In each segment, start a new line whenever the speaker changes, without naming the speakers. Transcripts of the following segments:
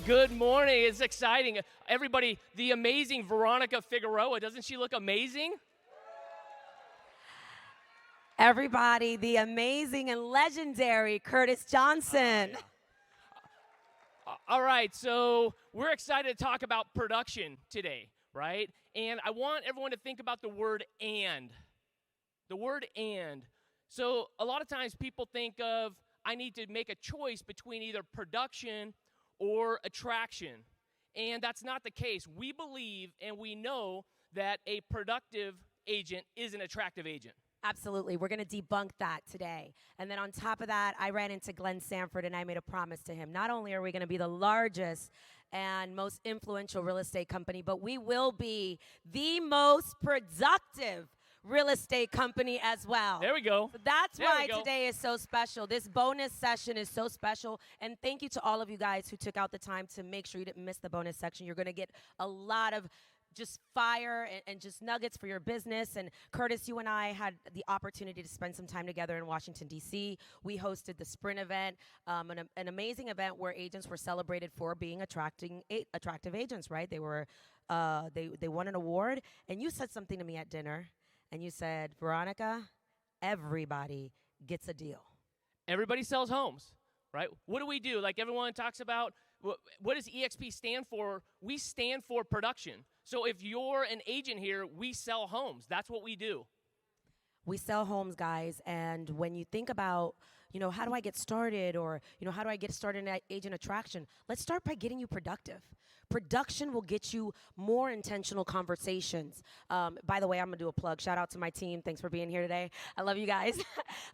Good morning. It's exciting. Everybody, the amazing Veronica Figueroa, doesn't she look amazing?
Everybody, the amazing and legendary Curtis Johnson.
All right, so we're excited to talk about production today, right? And I want everyone to think about the word and. The word and. So a lot of times people think of, I need to make a choice between either production or attraction. And that's not the case. We believe and we know that a productive agent is an attractive agent.
Absolutely. We're going to debunk that today. And then on top of that, I ran into Glenn Sanford and I made a promise to him. Not only are we going to be the largest and most influential real estate company, but we will be the most productive real estate company as well.
There we go.
So that's why today is so special. This bonus session is so special. And thank you to all of you guys who took out the time to make sure you didn't miss the bonus section. You're going to get a lot of just fire and just nuggets for your business. And Curtis, you and I had the opportunity to spend some time together in Washington, D.C. We hosted the Sprint event, an amazing event where agents were celebrated for being attractive agents, right? They were they won an award. And you said something to me at dinner. And you said, Veronica, everybody gets a deal.
Everybody sells homes, right? What do we do? Like everyone talks about, what does EXP stand for? We stand for production. So if you're an agent here, we sell homes. That's what we do.
We sell homes, guys. And when you think about, how do I get started? Or, how do I get started in agent attraction? Let's start by getting you productive. Production will get you more intentional conversations. By the way, I'm going to do a plug. Shout out to my team. Thanks for being here today. I love you guys.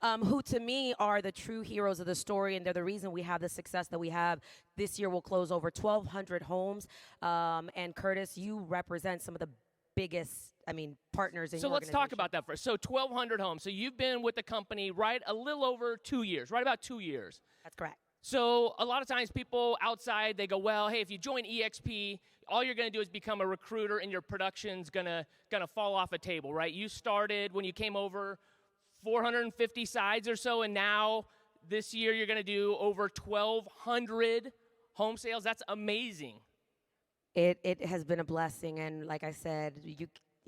Who, to me, are the true heroes of the story, and they're the reason we have the success that we have. This year, we'll close over 1,200 homes. And, Curtis, you represent some of the biggest, partners in your organization.
So let's talk about that first. So 1,200 homes. So you've been with the company, right, a little over 2 years, right about 2 years.
That's correct.
So a lot of times people outside, they go, well, hey, if you join EXP, all you're going to do is become a recruiter and your production's going to fall off a table, right? You started when you came over 450 sides or so, and now this year you're going to do over 1,200 home sales. That's amazing.
It has been a blessing, and like I said,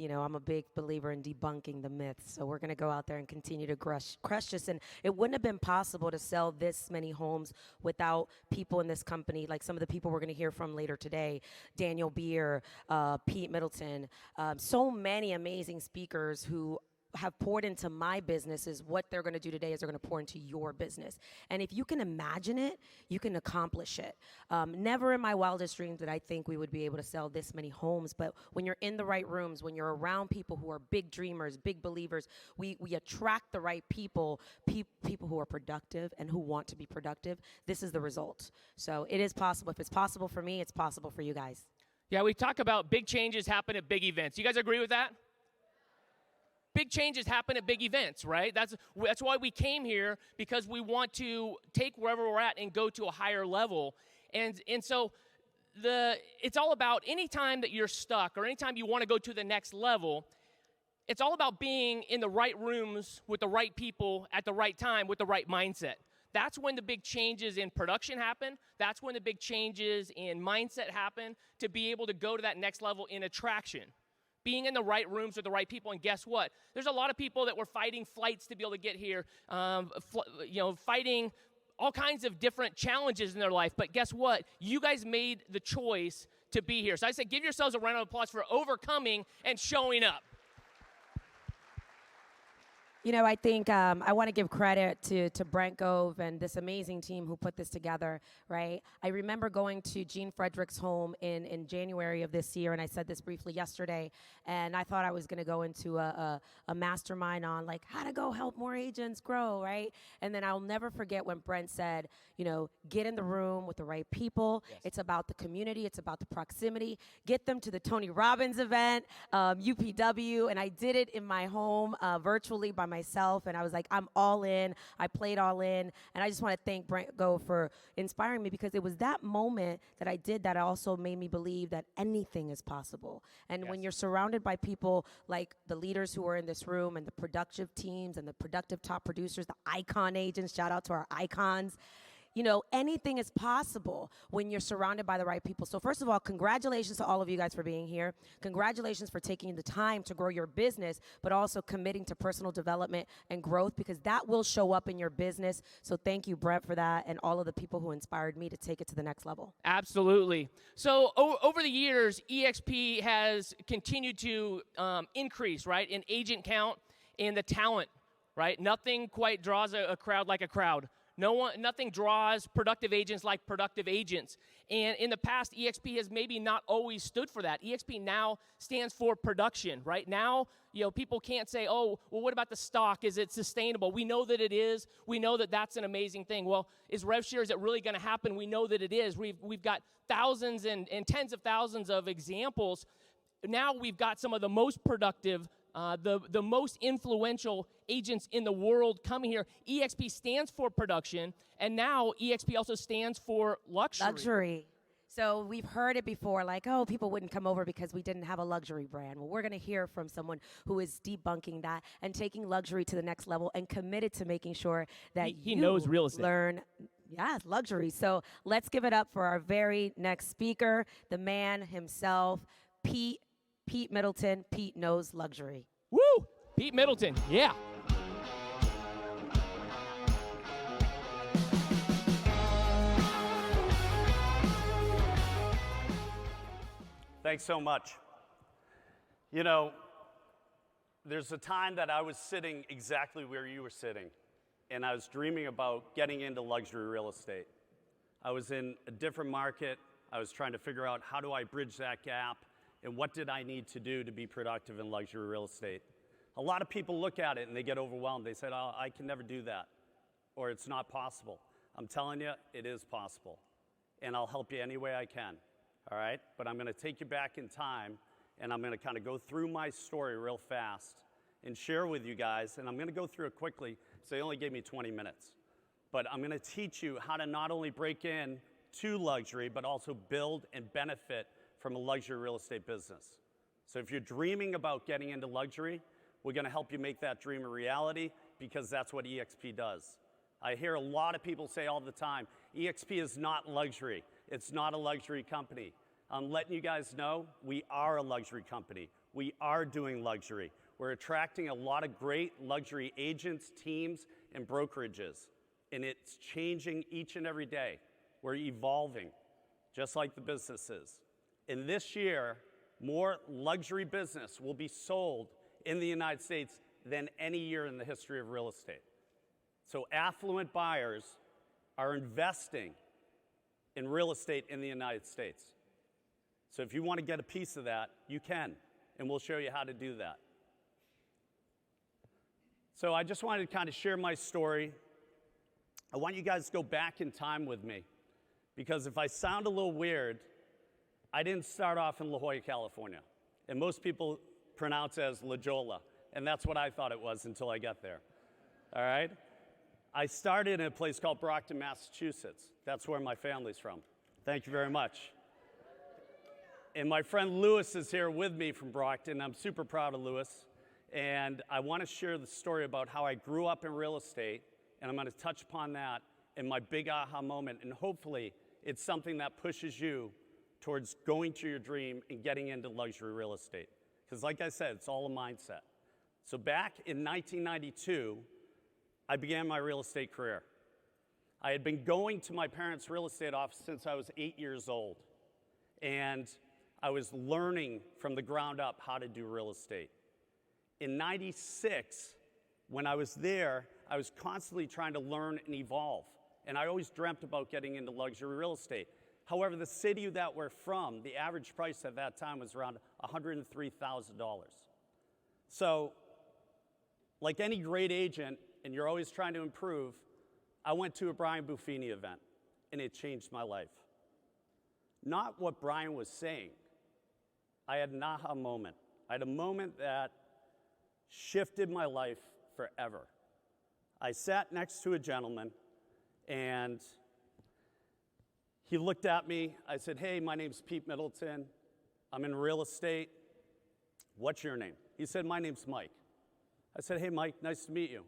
I'm a big believer in debunking the myths, so we're going to go out there and continue to crush this. And it wouldn't have been possible to sell this many homes without people in this company, like some of the people we're going to hear from later today, Daniel Beer, Pete Middleton, so many amazing speakers who have poured into my businesses. What they're going to do today is they're going to pour into your business. And if you can imagine it, you can accomplish it. Never in my wildest dreams did I think we would be able to sell this many homes. But when you're in the right rooms, when you're around people who are big dreamers, big believers, we attract the right people, people who are productive and who want to be productive. This is the result. So it is possible. If it's possible for me, it's possible for you guys.
Yeah, we talk about big changes happen at big events. You guys agree with that? Big changes happen at big events, right? That's why we came here, because we want to take wherever we're at and go to a higher level. And so it's all about anytime that you're stuck or anytime you want to go to the next level, it's all about being in the right rooms with the right people at the right time with the right mindset. That's when the big changes in production happen. That's when the big changes in mindset happen to be able to go to that next level in attraction. Being in the right rooms with the right people, and guess what? There's a lot of people that were fighting flights to be able to get here, fighting all kinds of different challenges in their life. But guess what? You guys made the choice to be here. So I say give yourselves a round of applause for overcoming and showing up.
I think I want to give credit to Brent, Gove, and this amazing team who put this together, right? I remember going to Gene Frederick's home in January of this year, and I said this briefly yesterday, and I thought I was going to go into a mastermind on, like, how to go help more agents grow, right? And then I'll never forget when Brent said, get in the room with the right people. Yes. It's about the community. It's about the proximity. Get them to the Tony Robbins event, UPW, and I did it in my home virtually by myself, and I was like, I'm all in. I played all in, and I just want to thank Brent Gove for inspiring me, because it was that moment that I did that also made me believe that anything is possible. And yes, when you're surrounded by people like the leaders who are in this room and the productive teams and the productive top producers, the icon agents, shout out to our icons, anything is possible when you're surrounded by the right people. So first of all, congratulations to all of you guys for being here. Congratulations for taking the time to grow your business, but also committing to personal development and growth, because that will show up in your business. So thank you, Brent, for that, and all of the people who inspired me to take it to the next level.
Absolutely. So over the years, EXP has continued to increase, right, in agent count and the talent, right? Nothing quite draws a crowd like a crowd. Nothing draws productive agents like productive agents. And in the past, EXP has maybe not always stood for that. EXP now stands for production, right? Now, people can't say, oh, well, what about the stock? Is it sustainable? We know that it is. We know that that's an amazing thing. Well, is RevShare, is it really going to happen? We know that it is. We've got thousands and tens of thousands of examples. Now we've got some of the most productive, the most influential agents in the world coming here. EXP stands for production, and now EXP also stands for luxury.
So we've heard it before, like, oh, people wouldn't come over because we didn't have a luxury brand. Well, we're going to hear from someone who is debunking that and taking luxury to the next level and committed to making sure that
he knows real estate.
Learn. Yes, luxury. So let's give it up for our very next speaker, the man himself, Pete Middleton. Pete knows luxury.
Woo! Pete Middleton, yeah.
Thanks so much. There's a time that I was sitting exactly where you were sitting, and I was dreaming about getting into luxury real estate. I was in a different market. I was trying to figure out, how do I bridge that gap, and what did I need to do to be productive in luxury real estate? A lot of people look at it and they get overwhelmed. They say, oh, I can never do that, or it's not possible. I'm telling you, it is possible, and I'll help you any way I can, all right? But I'm gonna take you back in time, and I'm gonna kind of go through my story real fast and share with you guys, and I'm gonna go through it quickly, so they only gave me 20 minutes. But I'm gonna teach you how to not only break in to luxury, but also build and benefit from a luxury real estate business. So if you're dreaming about getting into luxury, we're gonna help you make that dream a reality, because that's what EXP does. I hear a lot of people say all the time, EXP is not luxury. It's not a luxury company. I'm letting you guys know, we are a luxury company. We are doing luxury. We're attracting a lot of great luxury agents, teams, and brokerages. And it's changing each and every day. We're evolving, just like the businesses. And this year, more luxury business will be sold in the United States than any year in the history of real estate. So affluent buyers are investing in real estate in the United States. So if you want to get a piece of that, you can, and we'll show you how to do that. So I just wanted to kind of share my story. I want you guys to go back in time with me, because if I sound a little weird, I didn't start off in La Jolla, California, and most people pronounce it as La Jolla, and that's what I thought it was until I got there, all right? I started in a place called Brockton, Massachusetts. That's where my family's from. Thank you very much. And my friend Lewis is here with me from Brockton. I'm super proud of Lewis, and I want to share the story about how I grew up in real estate, and I'm going to touch upon that in my big aha moment, and hopefully it's something that pushes you towards going to your dream and getting into luxury real estate. Because like I said, it's all a mindset. So back in 1992, I began my real estate career. I had been going to my parents' real estate office since I was 8 years old. And I was learning from the ground up how to do real estate. In 96, when I was there, I was constantly trying to learn and evolve. And I always dreamt about getting into luxury real estate. However, the city that we're from, the average price at that time was around $103,000. So, like any great agent, and you're always trying to improve, I went to a Brian Buffini event, and it changed my life. Not what Brian was saying. I had an aha moment. I had a moment that shifted my life forever. I sat next to a gentleman, and he looked at me. I said, hey, my name's Pete Middleton. I'm in real estate. What's your name? He said, my name's Mike. I said, hey, Mike, nice to meet you.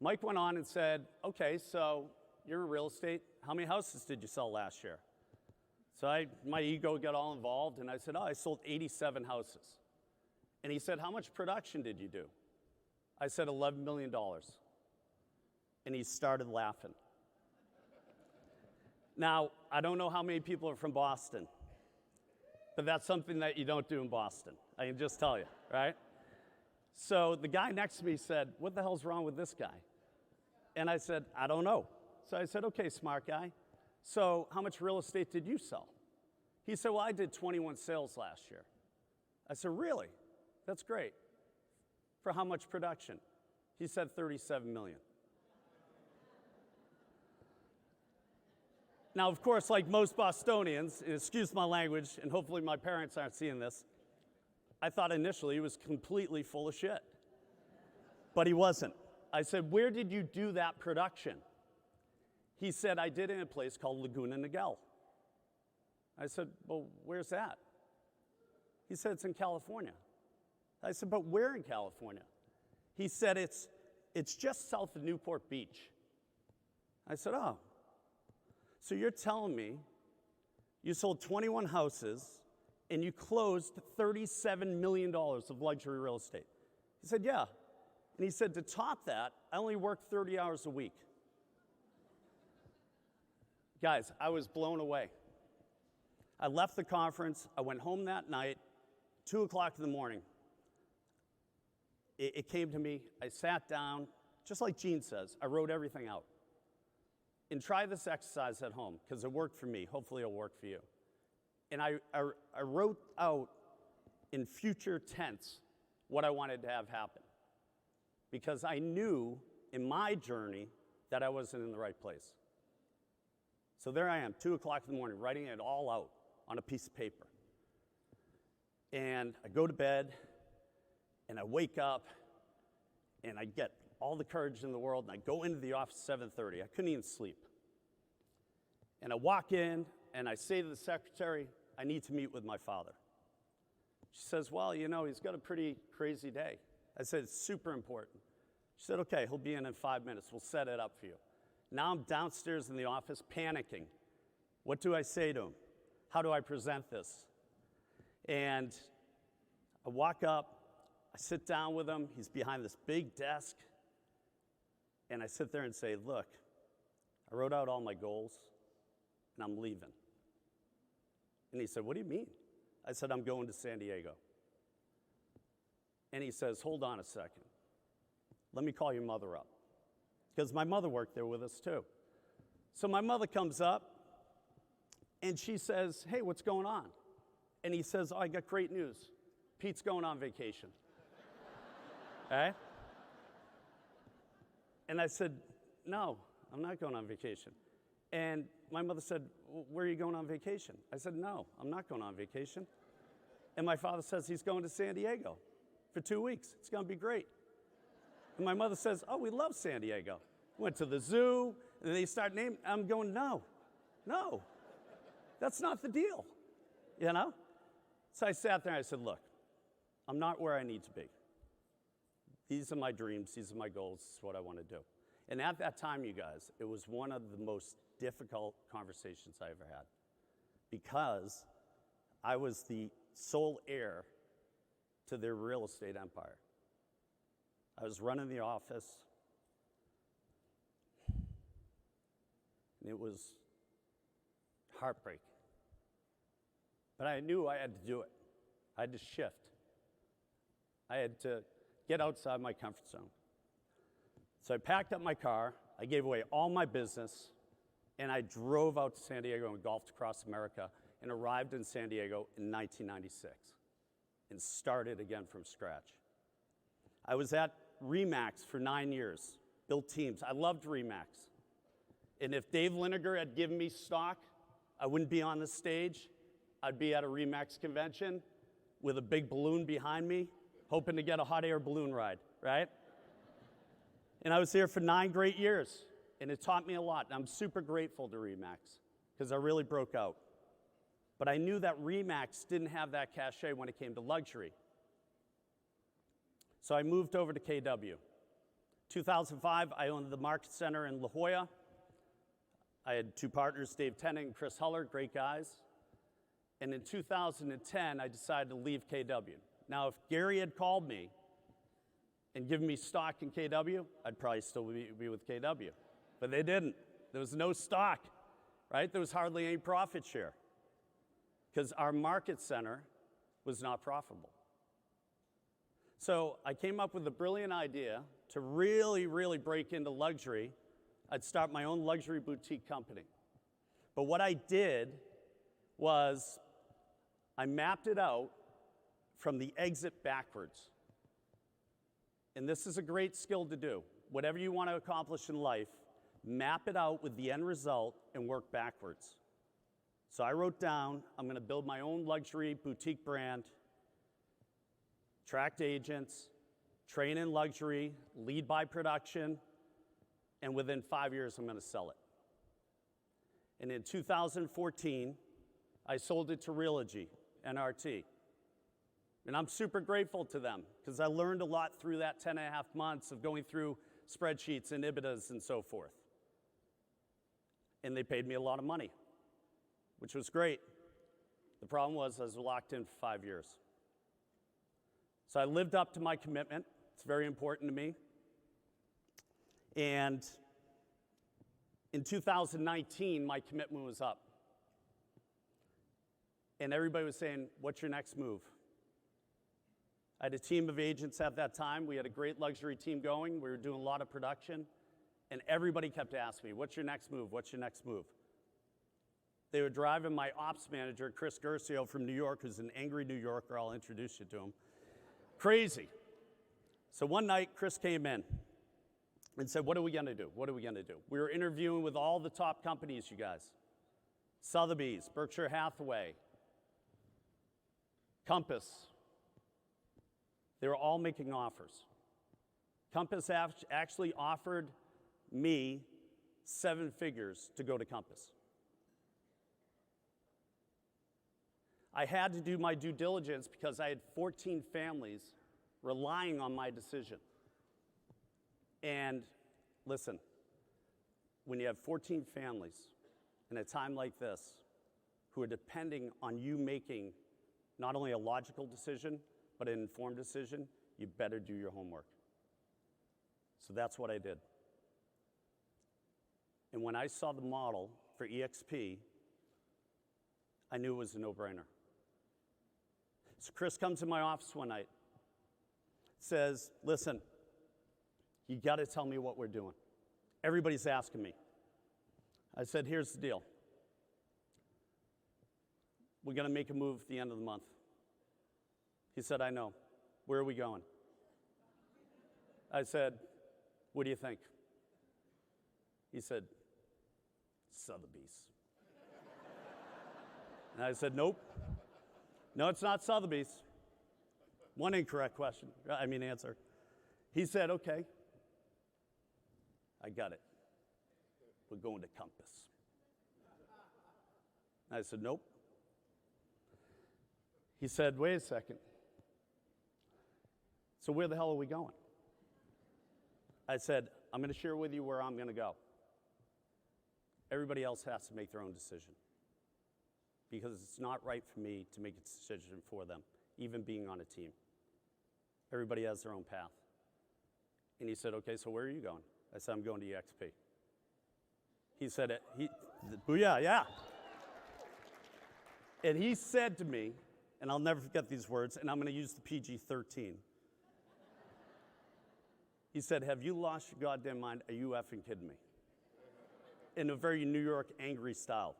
Mike went on and said, okay, so you're in real estate. How many houses did you sell last year? So my ego got all involved, and I said, oh, I sold 87 houses. And he said, how much production did you do? I said, $11 million. And he started laughing. Now, I don't know how many people are from Boston, but that's something that you don't do in Boston. I can just tell you, right? So the guy next to me said, what the hell's wrong with this guy? And I said, I don't know. So I said, okay, smart guy. So how much real estate did you sell? He said, well, I did 21 sales last year. I said, really? That's great. For how much production? He said 37 million. Now, of course, like most Bostonians, and excuse my language, and hopefully my parents aren't seeing this, I thought initially he was completely full of shit. But he wasn't. I said, where did you do that production? He said, I did it in a place called Laguna Niguel. I said, well, where's that? He said, it's in California. I said, but where in California? He said, it's just south of Newport Beach. I said, oh. So you're telling me you sold 21 houses and you closed $37 million of luxury real estate? He said, yeah. And he said, to top that, I only work 30 hours a week. Guys, I was blown away. I left the conference. I went home that night, 2 o'clock in the morning. It came to me. I sat down, just like Gene says, I wrote everything out. And try this exercise at home, because it worked for me. Hopefully it'll work for you. And I wrote out in future tense what I wanted to have happen. Because I knew in my journey that I wasn't in the right place. So there I am, 2 o'clock in the morning, writing it all out on a piece of paper. And I go to bed, and I wake up, and I get all the courage in the world, and I go into the office at 7:30. I couldn't even sleep. And I walk in, and I say to the secretary, I need to meet with my father. She says, well, you know, he's got a pretty crazy day. I said, it's super important. She said, okay, he'll be in 5 minutes. We'll set it up for you. Now I'm downstairs in the office panicking. What do I say to him? How do I present this? And I walk up, I sit down with him. He's behind this big desk. And I sit there and say, look, I wrote out all my goals, and I'm leaving. And he said, what do you mean? I said, I'm going to San Diego. And he says, hold on a second. Let me call your mother up. Because my mother worked there with us too. So my mother comes up, and she says, hey, what's going on? And he says, oh, I got great news. Pete's going on vacation. Okay? And I said, no, I'm not going on vacation. And my mother said, well, where are you going on vacation? I said, no, I'm not going on vacation. And my father says he's going to San Diego for 2 weeks. It's going to be great. And my mother says, oh, we love San Diego. Went to the zoo, and they start naming. I'm going, no, that's not the deal, you know? So I sat there and I said, look, I'm not where I need to be. These are my dreams. These are my goals. This is what I want to do. And at that time, you guys, it was one of the most difficult conversations I ever had because I was the sole heir to their real estate empire. I was running the office, and it was heartbreaking. But I knew I had to do it. I had to shift. I had to get outside my comfort zone. So I packed up my car, I gave away all my business, and I drove out to San Diego and golfed across America and arrived in San Diego in 1996 and started again from scratch. I was at RE/MAX for 9 years, built teams. I loved RE/MAX. And if Dave Liniger had given me stock, I wouldn't be on the stage. I'd be at a RE/MAX convention with a big balloon behind me, hoping to get a hot air balloon ride, right? And I was there for 9 great years, and it taught me a lot. And I'm super grateful to RE/MAX because I really broke out. But I knew that RE/MAX didn't have that cachet when it came to luxury. So I moved over to KW. 2005, I owned the Market Center in La Jolla. I had two partners, Dave Tennant and Chris Huller, great guys. And in 2010, I decided to leave KW. Now, if Gary had called me and given me stock in KW, I'd probably still be with KW. But they didn't. There was no stock, right? There was hardly any profit share because our market center was not profitable. So I came up with a brilliant idea to really, really break into luxury. I'd start my own luxury boutique company. But what I did was I mapped it out from the exit backwards. And this is a great skill to do. Whatever you want to accomplish in life, map it out with the end result and work backwards. So I wrote down, I'm going to build my own luxury boutique brand, attract agents, train in luxury, lead by production, and within 5 years, I'm going to sell it. And in 2014, I sold it to Realogy, NRT. And I'm super grateful to them because I learned a lot through that 10 and a half months of going through spreadsheets and IBITDAs and so forth. And they paid me a lot of money, which was great. The problem was I was locked in for 5 years. So I lived up to my commitment. It's very important to me. And in 2019, my commitment was up. And everybody was saying, what's your next move? I had a team of agents at that time. We had a great luxury team going. We were doing a lot of production. And everybody kept asking me, what's your next move? What's your next move? They were driving my ops manager, Chris Gercio from New York, who's an angry New Yorker. I'll introduce you to him. Crazy. So one night, Chris came in and said, what are we going to do? What are we going to do? We were interviewing with all the top companies, you guys. Sotheby's, Berkshire Hathaway, Compass. They were all making offers. Compass actually offered me 7 figures to go to Compass. I had to do my due diligence because I had 14 families relying on my decision. And listen, when you have 14 families in a time like this who are depending on you making not only a logical decision, but an informed decision, you better do your homework. So that's what I did. And when I saw the model for EXP, I knew it was a no-brainer. So Chris comes in my office one night, says, listen, you got to tell me what we're doing. Everybody's asking me. I said, here's the deal. We're going to make a move at the end of the month. He said, I know. Where are we going? I said, what do you think? He said, Sotheby's. And I said, nope. No, it's not Sotheby's. One incorrect answer. He said, okay. I got it. We're going to Compass. I said, nope. He said, wait a second. So where the hell are we going? I said, I'm going to share with you where I'm going to go. Everybody else has to make their own decision because it's not right for me to make a decision for them, even being on a team. Everybody has their own path. And he said, okay, so where are you going? I said, I'm going to EXP. He said, booyah, yeah. And he said to me, and I'll never forget these words, and I'm going to use the PG-13. He said, have you lost your goddamn mind? Are you effing kidding me? In a very New York angry style.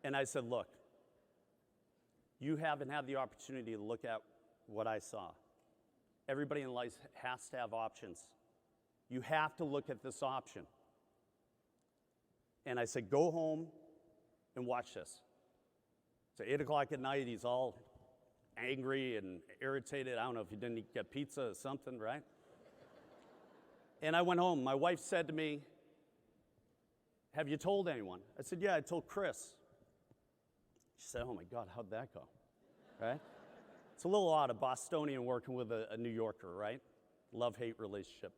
And I said, look, you haven't had the opportunity to look at what I saw. Everybody in life has to have options. You have to look at this option. And I said, go home and watch this. So 8 o'clock at night, he's all angry and irritated. I don't know if he didn't get pizza or something, right? And I went home. My wife said to me, have you told anyone? I said, yeah, I told Chris. She said, oh my God, how'd that go? Right? It's a little odd, a Bostonian working with a New Yorker, right? Love-hate relationship.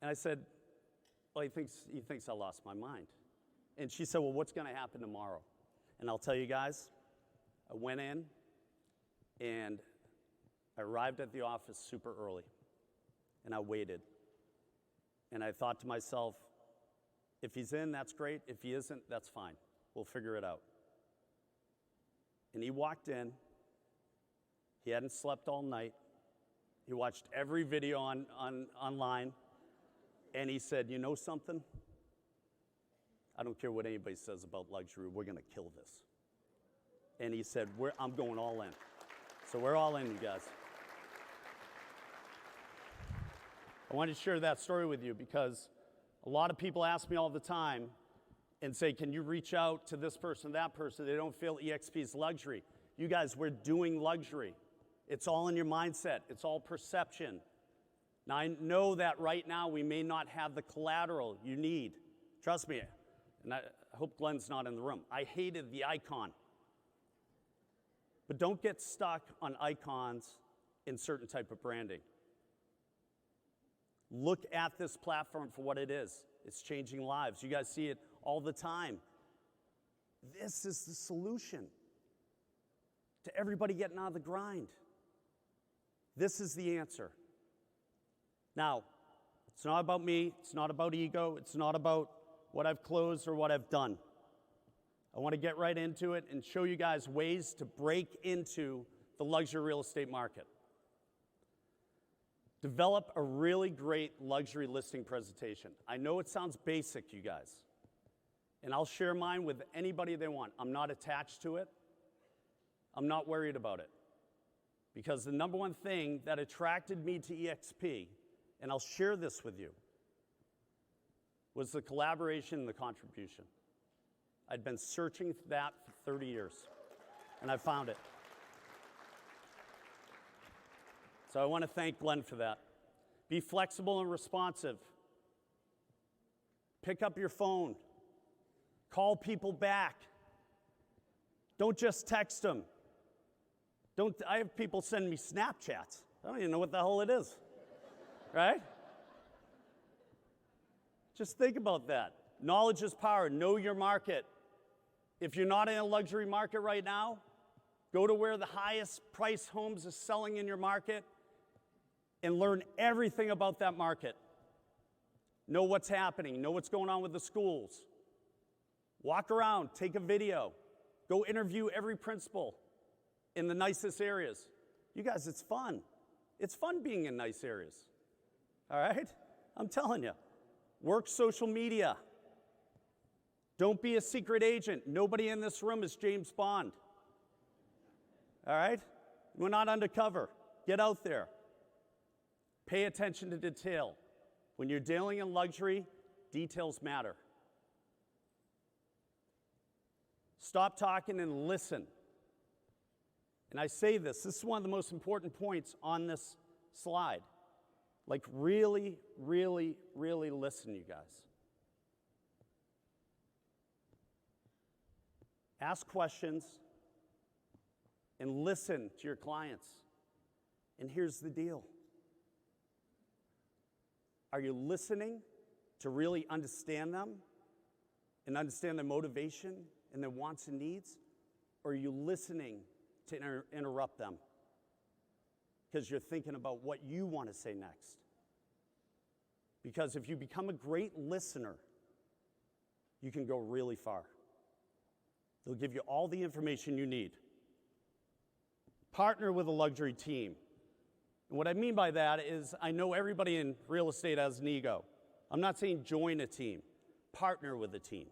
And I said, well, he thinks I lost my mind. And she said, well, what's going to happen tomorrow? And I'll tell you guys, I went in and I arrived at the office super early. And I waited. And I thought to myself, if he's in, that's great. If he isn't, that's fine. We'll figure it out. And he walked in. He hadn't slept all night. He watched every video online. And he said, you know something? I don't care what anybody says about luxury. We're going to kill this. And he said, I'm going all in. So we're all in, you guys. I wanted to share that story with you because a lot of people ask me all the time and say, can you reach out to this person, that person? They don't feel EXP is luxury. You guys, we're doing luxury. It's all in your mindset. It's all perception. Now, I know that right now we may not have the collateral you need. Trust me. And I hope Glenn's not in the room. I hated the icon. But don't get stuck on icons in certain type of branding. Look at this platform for what it is. It's changing lives. You guys see it all the time. This is the solution to everybody getting out of the grind. This is the answer. Now, it's not about me. It's not about ego. It's not about what I've closed or what I've done. I want to get right into it and show you guys ways to break into the luxury real estate market. Develop a really great luxury listing presentation. I know it sounds basic, you guys, and I'll share mine with anybody they want. I'm not attached to it. I'm not worried about it. Because the number one thing that attracted me to EXP, and I'll share this with you, was the collaboration and the contribution. I'd been searching for that for 30 years, and I found it. So I want to thank Glenn for that. Be flexible and responsive. Pick up your phone. Call people back. Don't just text them. I have people send me Snapchats. I don't even know what the hell it is, right? Just think about that. Knowledge is power. Know your market. If you're not in a luxury market right now, go to where the highest price homes are selling in your market and learn everything about that market. Know what's happening. Know what's going on with the schools. Walk around. Take a video. Go interview every principal in the nicest areas. You guys, it's fun. It's fun being in nice areas. All right? I'm telling you. Work social media. Don't be a secret agent. Nobody in this room is James Bond. All right? We're not undercover. Get out there. Pay attention to detail. When you're dealing in luxury, details matter. Stop talking and listen. And I say this is one of the most important points on this slide. Like really, really, really listen, you guys. Ask questions and listen to your clients. And here's the deal. Are you listening to really understand them and understand their motivation and their wants and needs? Or are you listening to interrupt them because you're thinking about what you want to say next? Because if you become a great listener, you can go really far. They'll give you all the information you need. Partner with a luxury team. And what I mean by that is I know everybody in real estate has an ego. I'm not saying join a team. Partner with a team.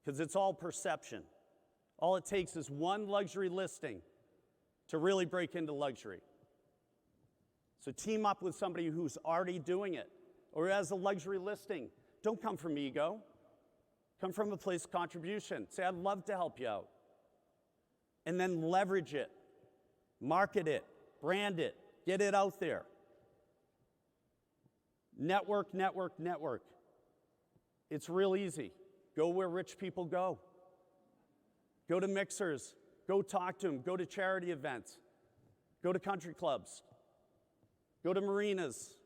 Because it's all perception. All it takes is one luxury listing to really break into luxury. So team up with somebody who's already doing it or has a luxury listing. Don't come from ego. Come from a place of contribution. Say, I'd love to help you out. And then leverage it. Market it. Brand it. Get it out there. Network, network, network. It's real easy. Go where rich people go. Go to mixers. Go talk to them. Go to charity events. Go to country clubs. Go to marinas.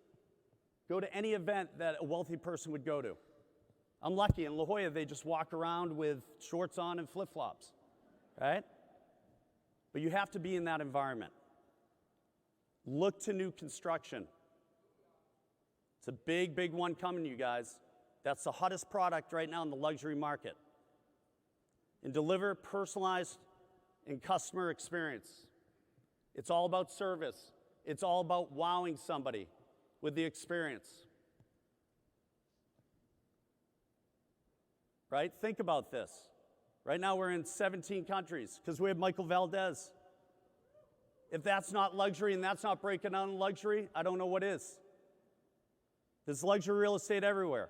Go to any event that a wealthy person would go to. I'm lucky. In La Jolla, they just walk around with shorts on and flip-flops, right? But you have to be in that environment. Look to new construction. It's a big, big one coming, you guys. That's the hottest product right now in the luxury market. And deliver personalized and customer experience. It's all about service. It's all about wowing somebody with the experience. Right? Think about this. Right now we're in 17 countries because we have Michael Valdez. If that's not luxury and that's not breaking down luxury, I don't know what is. There's luxury real estate everywhere.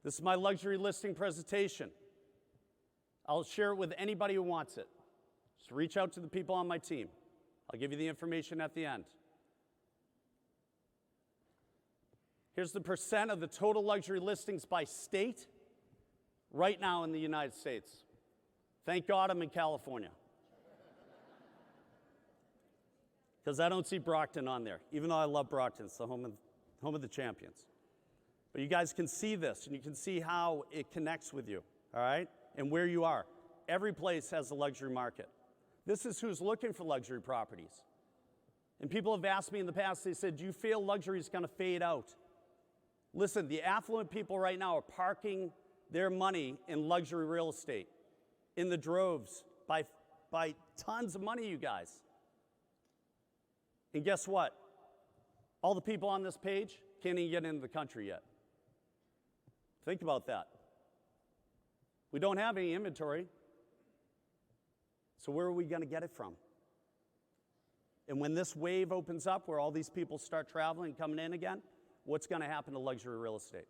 This is my luxury listing presentation. I'll share it with anybody who wants it. Just reach out to the people on my team. I'll give you the information at the end. Here's the percent of the total luxury listings by state right now in the United States. Thank God I'm in California. Because I don't see Brockton on there, even though I love Brockton. It's the home of the champions. But you guys can see this, and you can see how it connects with you, all right, and where you are. Every place has a luxury market. This is who's looking for luxury properties. And people have asked me in the past, they said, do you feel luxury is going to fade out? Listen, the affluent people right now are parking their money in luxury real estate in the droves by tons of money, you guys. And guess what? All the people on this page can't even get into the country yet. Think about that. We don't have any inventory. So where are we going to get it from? And when this wave opens up where all these people start traveling and coming in again, what's going to happen to luxury real estate?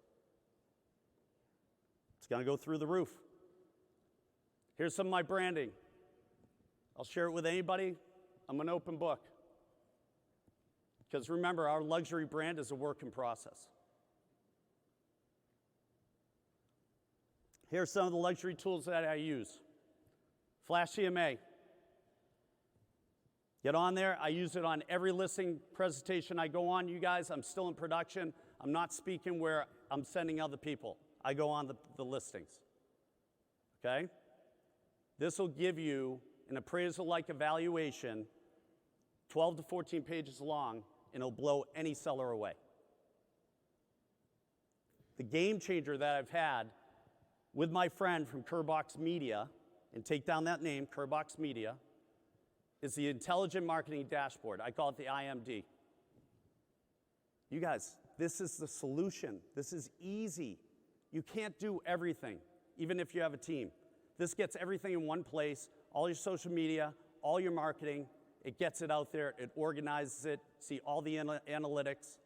It's going to go through the roof. Here's some of my branding. I'll share it with anybody. I'm an open book. Because remember, our luxury brand is a work in process. Here's some of the luxury tools that I use. Flash CMA. Get on there. I use it on every listing presentation I go on. You guys, I'm still in production. I'm not speaking where I'm sending other people. I go on the listings. Okay? This will give you an appraisal-like evaluation, 12 to 14 pages long, and it'll blow any seller away. The game changer that I've had with my friend from Curbox Media, and take down that name, Curbox Media, is the Intelligent Marketing Dashboard. I call it the IMD. You guys, this is the solution. This is easy. You can't do everything, even if you have a team. This gets everything in one place, all your social media, all your marketing. It gets it out there, it organizes it, see all the analytics,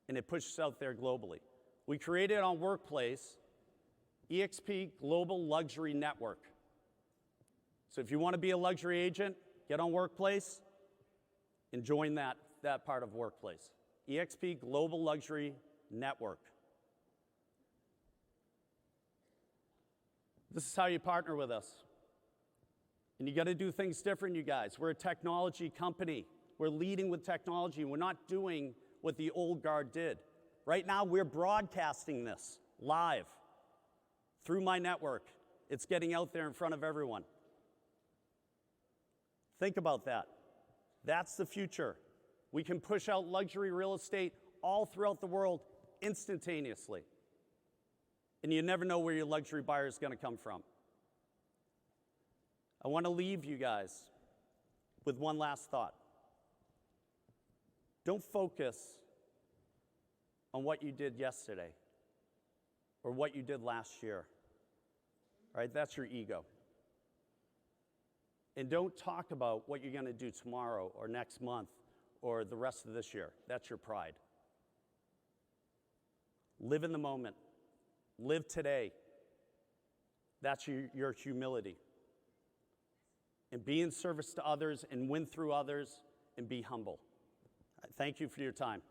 and it pushes out there globally. We created on Workplace, EXP Global Luxury Network. So if you want to be a luxury agent, get on Workplace and join that part of Workplace. EXP Global Luxury Network. This is how you partner with us. And you got to do things different, you guys. We're a technology company. We're leading with technology. We're not doing what the old guard did. Right now, we're broadcasting this live through my network. It's getting out there in front of everyone. Think about that. That's the future. We can push out luxury real estate all throughout the world instantaneously. And you never know where your luxury buyer is going to come from. I want to leave you guys with one last thought. Don't focus on what you did yesterday or what you did last year. All right, that's your ego. And don't talk about what you're going to do tomorrow or next month or the rest of this year. That's your pride. Live in the moment. Live today. That's your humility. And be in service to others and win through others and be humble. Thank you for your time.